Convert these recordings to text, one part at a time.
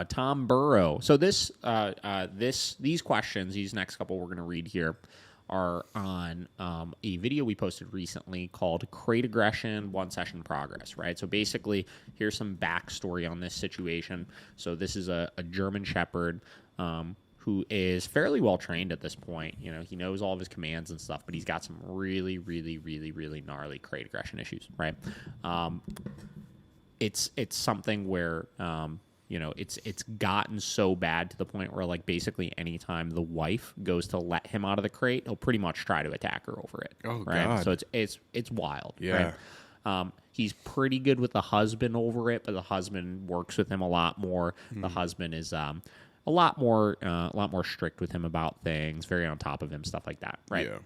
Tom Burrow. So these questions, these next couple we're going to read here, are on a video we posted recently called Crate Aggression, One Session Progress, right? So basically, here's some backstory on this situation. So this is a German Shepherd who is fairly well trained at this point. You know, he knows all of his commands and stuff, but he's got some really, really, really, really gnarly crate aggression issues, right? It's something where it's gotten so bad to the point where, like, basically anytime the wife goes to let him out of the crate, he'll pretty much try to attack her over it. Oh, right? God. So it's wild. Yeah. Right? He's pretty good with the husband over it, but the husband works with him a lot more. The husband is a lot more strict with him about things, very on top of him, stuff like that. Right. Yeah.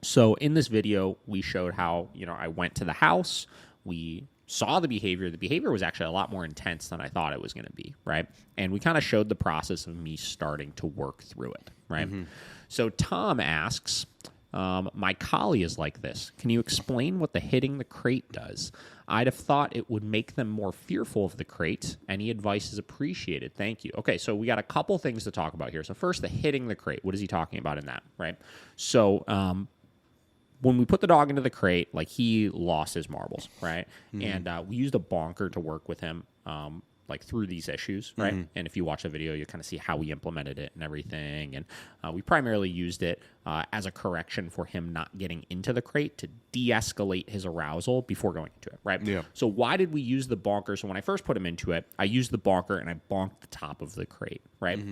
So in this video, we showed how, I went to the house. We saw the behavior. The behavior was actually a lot more intense than I thought it was going to be, right? And we kind of showed the process of me starting to work through it, right? So Tom asks, my collie is like this. Can you explain what the hitting the crate does? I'd have thought it would make them more fearful of the crate. Any advice is appreciated. Thank you. Okay, so we got a couple things to talk about here. So first, the hitting the crate. What is he talking about in that, right? So when we put the dog into the crate, like, he lost his marbles, right? And we used a bonker to work with him, like, through these issues, right? And if you watch the video, you kind of see how we implemented it and everything. And we primarily used it as a correction for him not getting into the crate to de-escalate his arousal before going into it, right? Yeah. So why did we use the bonker? So when I first put him into it, I used the bonker and I bonked the top of the crate, right?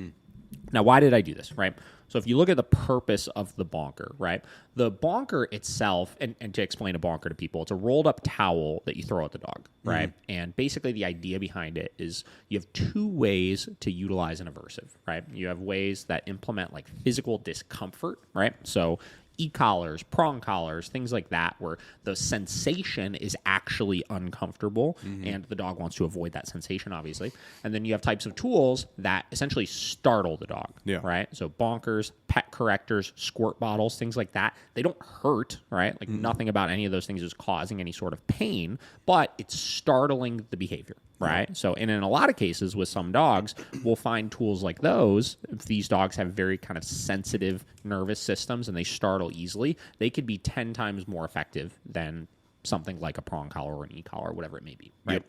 Now, why did I do this, right? So if you look at the purpose of the bonker, right? The bonker itself, and to explain a bonker to people, it's a rolled up towel that you throw at the dog, right? And basically the idea behind it is you have two ways to utilize an aversive, right? You have ways that implement, like, physical discomfort, right? So e-collars, prong collars, things like that, where the sensation is actually uncomfortable and the dog wants to avoid that sensation, obviously. And then you have types of tools that essentially startle the dog, right? So bonkers, pet correctors, squirt bottles, things like that. They don't hurt, right? Like, nothing about any of those things is causing any sort of pain, but it's startling the behavior, right? So, and in a lot of cases with some dogs, we'll find tools like those. If these dogs have very kind of sensitive nervous systems and they startle easily, they could be 10 times more effective than something like a prong collar or an e-collar, whatever it may be, right?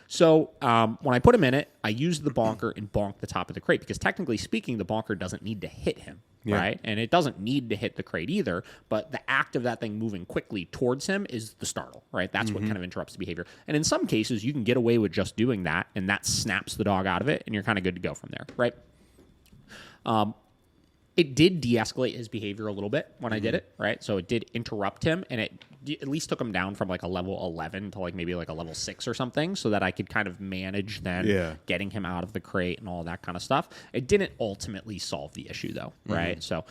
So when I put him in it, I used the bonker and bonked the top of the crate because, technically speaking, the bonker doesn't need to hit him, right? And it doesn't need to hit the crate either, but the act of that thing moving quickly towards him is the startle, right? That's what kind of interrupts the behavior. And in some cases, you can get away with just doing that, and that snaps the dog out of it, and you're kind of good to go from there, right? It did de-escalate his behavior a little bit when I did it, right? So it did interrupt him, and it at least took him down from, like, a level 11 to, like, maybe like a level 6 or something, so that I could kind of manage then getting him out of the crate and all that kind of stuff. It didn't ultimately solve the issue, though, right? So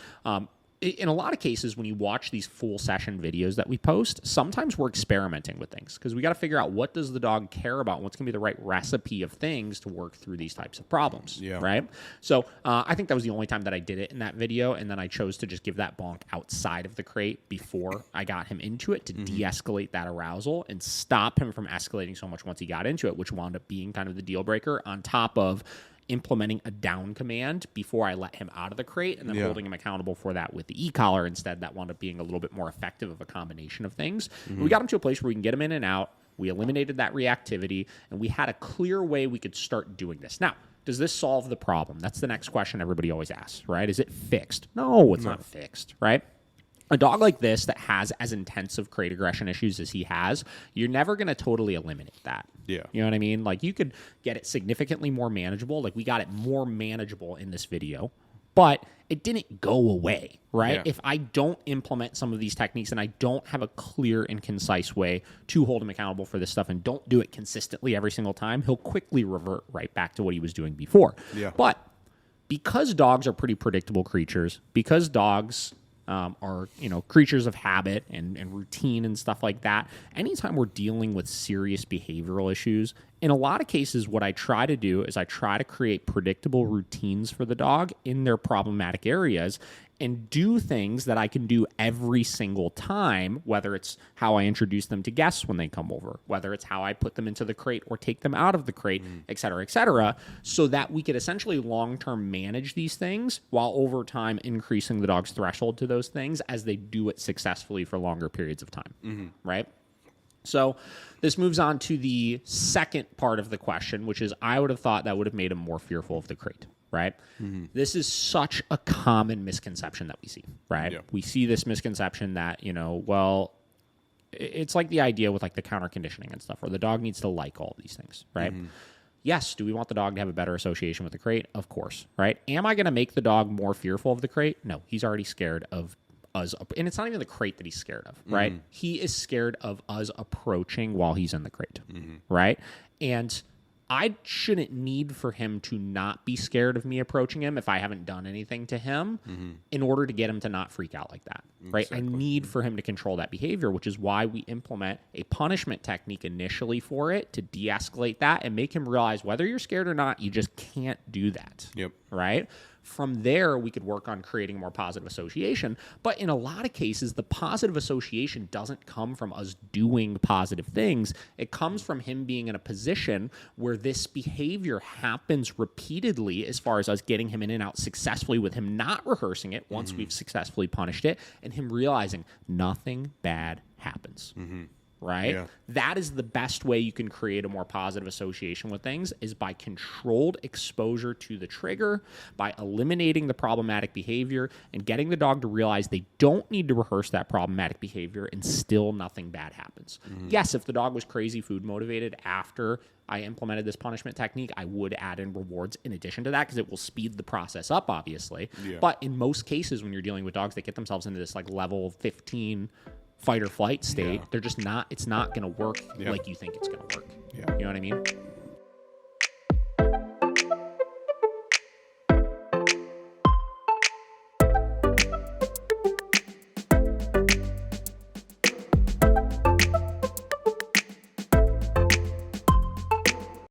in a lot of cases, when you watch these full session videos that we post, sometimes we're experimenting with things because we got to figure out what does the dog care about, what's going to be the right recipe of things to work through these types of problems, right? So I think that was the only time that I did it in that video, and then I chose to just give that bonk outside of the crate before I got him into it to de-escalate that arousal and stop him from escalating so much once he got into it, which wound up being kind of the deal breaker, on top of implementing a down command before I let him out of the crate and then holding him accountable for that with the e-collar instead. That wound up being a little bit more effective of a combination of things. We got him to a place where we can get him in and out. We eliminated that reactivity, and we had a clear way we could start doing this. Now, does this solve the problem? That's the next question everybody always asks, right? Is it fixed? No, it's not fixed, right? A dog like this that has as intensive crate aggression issues as he has, you're never going to totally eliminate that. You know what I mean? Like, you could get it significantly more manageable. Like, we got it more manageable in this video, but it didn't go away, right? If I don't implement some of these techniques and I don't have a clear and concise way to hold him accountable for this stuff and don't do it consistently every single time, he'll quickly revert right back to what he was doing before. But because dogs are pretty predictable creatures, because dogs are, creatures of habit and routine and stuff like that, anytime we're dealing with serious behavioral issues, in a lot of cases, what I try to do is I try to create predictable routines for the dog in their problematic areas and do things that I can do every single time, whether it's how I introduce them to guests when they come over, whether it's how I put them into the crate or take them out of the crate, et cetera, so that we could essentially long-term manage these things while over time increasing the dog's threshold to those things as they do it successfully for longer periods of time, right? So this moves on to the second part of the question, which is I would have thought that would have made him more fearful of the crate, right? This is such a common misconception that we see, right? Yeah. We see this misconception that, well, it's like the idea with like the counter conditioning and stuff where the dog needs to like all these things, right? Yes, do we want the dog to have a better association with the crate? Of course, right? Am I going to make the dog more fearful of the crate? No, he's already scared of us, and it's not even the crate that he's scared of, right? He is scared of us approaching while he's in the crate, right? And I shouldn't need for him to not be scared of me approaching him if I haven't done anything to him in order to get him to not freak out like that, right? Exactly. I need for him to control that behavior, which is why we implement a punishment technique initially for it to de-escalate that and make him realize whether you're scared or not, you just can't do that, right? From there, we could work on creating more positive association. But in a lot of cases, the positive association doesn't come from us doing positive things. It comes from him being in a position where this behavior happens repeatedly as far as us getting him in and out successfully with him not rehearsing it once we've successfully punished it and him realizing nothing bad happens. Right? Yeah. That is the best way you can create a more positive association with things is by controlled exposure to the trigger, by eliminating the problematic behavior and getting the dog to realize they don't need to rehearse that problematic behavior and still nothing bad happens. Yes, if the dog was crazy food motivated after I implemented this punishment technique, I would add in rewards in addition to that because it will speed the process up, obviously. Yeah. But in most cases, when you're dealing with dogs that get themselves into this like level 15 fight or flight state, they're just not, it's not going to work like you think it's going to work. You know what I mean?